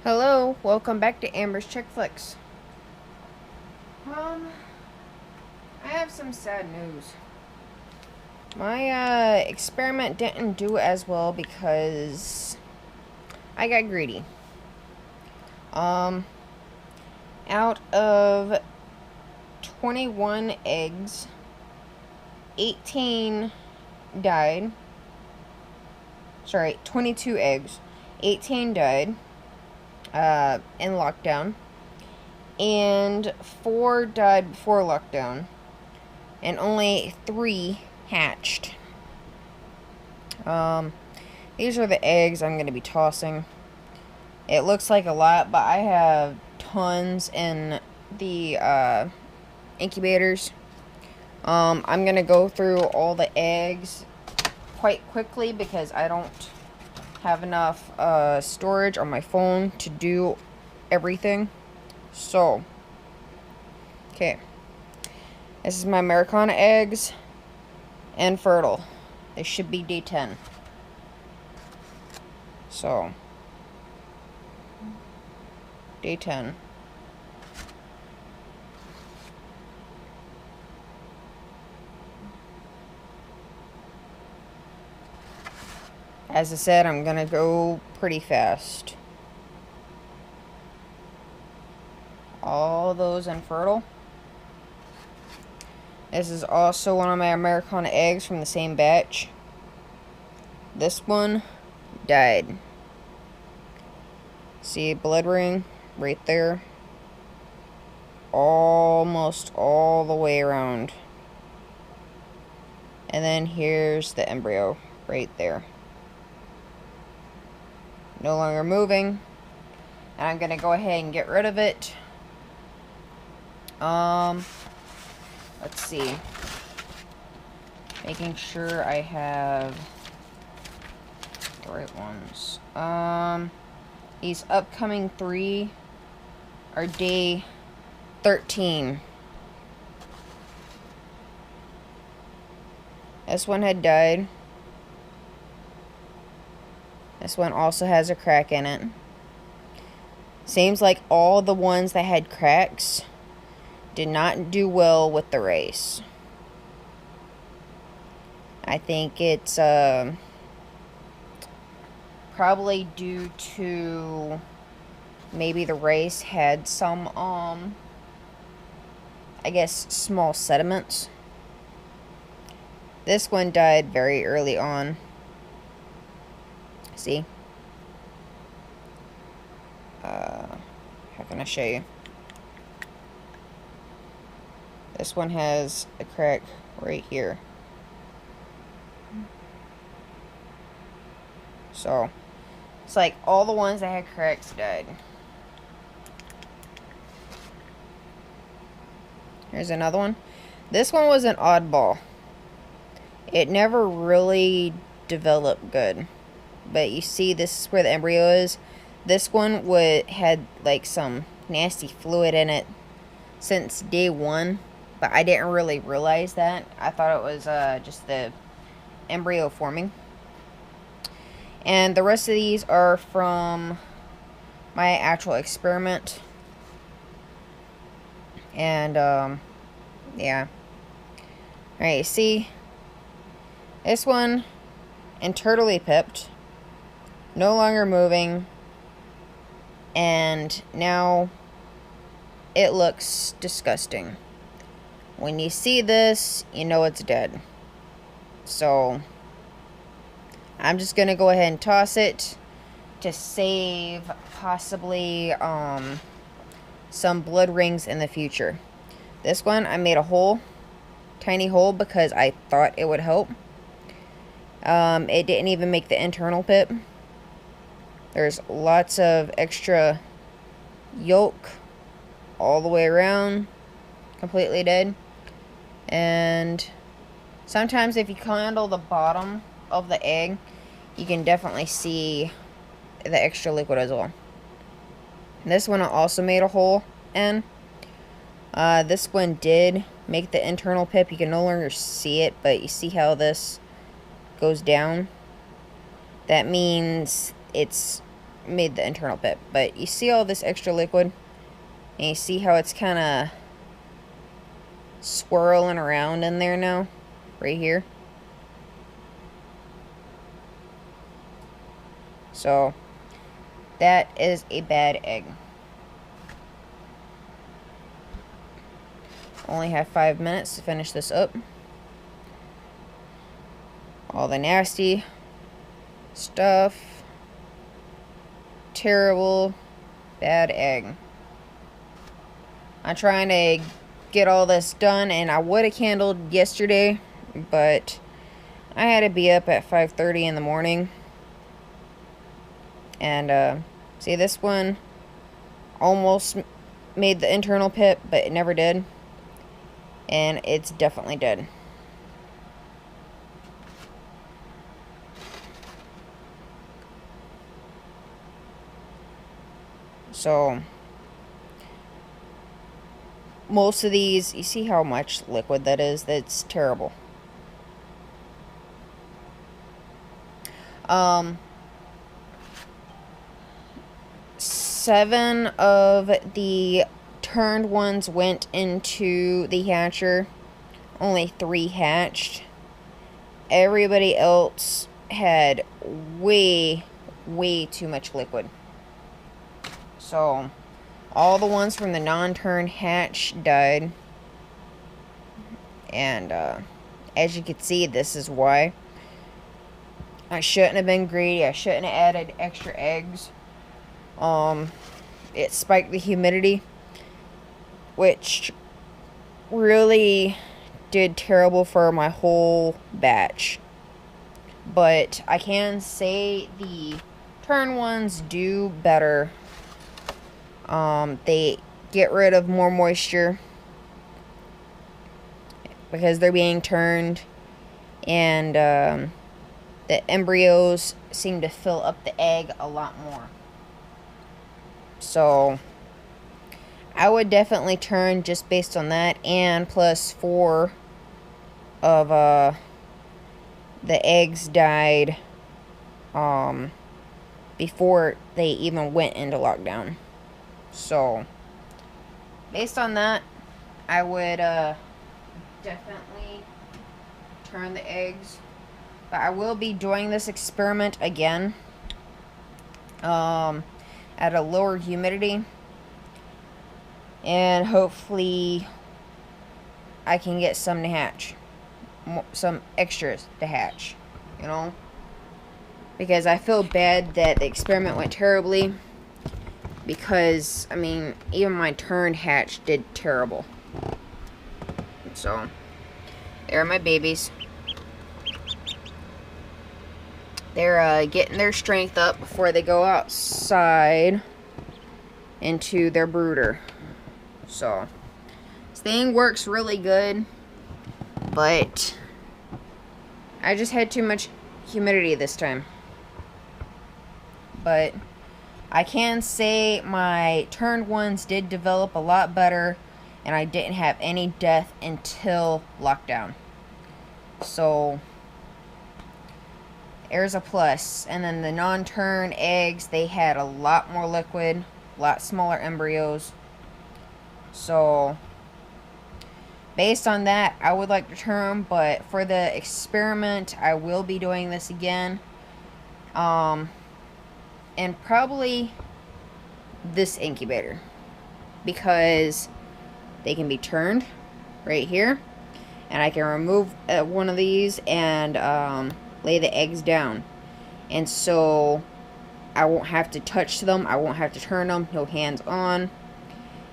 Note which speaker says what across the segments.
Speaker 1: Hello, welcome back to Amber's Chick Flicks. I have some sad news. My experiment didn't do as well because I got greedy. Um, out of 21 eggs, 18 died. Sorry, 22 eggs, 18 died in lockdown, and 4 died before lockdown, and only 3 hatched. These are the eggs I'm going to be tossing. It looks like a lot, but I have tons in the incubators. I'm going to go through all the eggs quite quickly because I don't have enough storage on my phone to do everything. So, okay. This is my Americana eggs, and fertile. They should be day 10. So, day 10. As I said, I'm gonna go pretty fast. All those infertile. This is also one of my Americana eggs from the same batch. This one died. See, blood ring right there. Almost all the way around. And then here's the embryo right there. No longer moving. And I'm gonna go ahead and get rid of it. Let's see. Making sure I have the right ones. These upcoming 3 are day 13. This one had died. This one also has a crack in it. Seems like all the ones that had cracks did not do well with the race. I think it's probably due to maybe the race had some I guess small sediments. This one died very early on. See? How can I show you? This one has a crack right here. So, it's like all the ones that had cracks died. Here's another one. This one was an oddball. It never really developed good. But you see, this is where the embryo is. This one had like some nasty fluid in it since day 1. But I didn't really realize that. I thought it was just the embryo forming. And the rest of these are from my actual experiment. And, yeah. Alright, you see? This one, internally pipped. No longer moving. And now it looks disgusting. When you see this, you know it's dead. So, I'm just going to go ahead and toss it to save possibly some blood rings in the future. This one, I made a hole, tiny hole, because I thought it would help. It didn't even make the internal pip. There's lots of extra yolk all the way around, completely dead. And sometimes if you handle the bottom of the egg, you can definitely see the extra liquid as well. This one I also made a hole in. This one did make the internal pip. You can no longer see it, but you see how this goes down? That means it's made the internal pit. But you see all this extra liquid? And you see how it's kind of swirling around in there now? Right here. So, that is a bad egg. Only have 5 minutes to finish this up. All the nasty stuff. Terrible, bad egg. I'm trying to get all this done, and I would have candled yesterday, but I had to be up at 5:30 in the morning. And see, this one almost made the internal pit, but it never did. And it's definitely dead. So, most of these, you see how much liquid that is? That's terrible. 7 of the turned ones went into the hatcher. Only 3 hatched. Everybody else had way too much liquid. So, all the ones from the non-turned hatch died. And, as you can see, this is why. I shouldn't have been greedy. I shouldn't have added extra eggs. It spiked the humidity, which really did terrible for my whole batch. But I can say the turn ones do better. They get rid of more moisture because they're being turned, and the embryos seem to fill up the egg a lot more. So I would definitely turn just based on that, and plus 4 of the eggs died before they even went into lockdown. So based on that, I would definitely turn the eggs. But I will be doing this experiment again at a lower humidity, and hopefully I can get some to hatch, some extras to hatch, you know, because I feel bad that the experiment went terribly, because I mean, even my turned hatch did terrible. So there are my babies. They're getting their strength up before they go outside into their brooder. So this thing works really good, but I just had too much humidity this time. But I can say my turned ones did develop a lot better, and I didn't have any death until lockdown. So there's a plus. And then the non-turn eggs, they had a lot more liquid, a lot smaller embryos. So based on that, I would like to turn, but for the experiment, I will be doing this again. And probably this incubator, because they can be turned right here, and I can remove one of these and lay the eggs down, and so I won't have to touch them, I won't have to turn them, no hands on,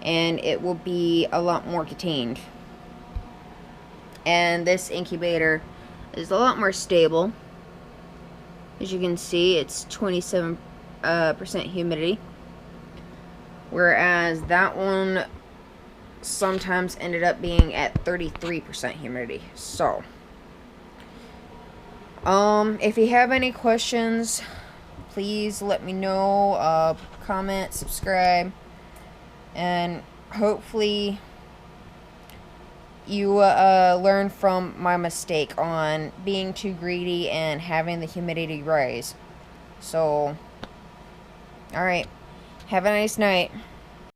Speaker 1: and it will be a lot more contained. And this incubator is a lot more stable. As you can see, it's 27% humidity, whereas that one sometimes ended up being at 33% humidity. So if you have any questions, please let me know. Comment, subscribe, and hopefully you learn from my mistake on being too greedy and having the humidity rise. So Alright. Have a nice night.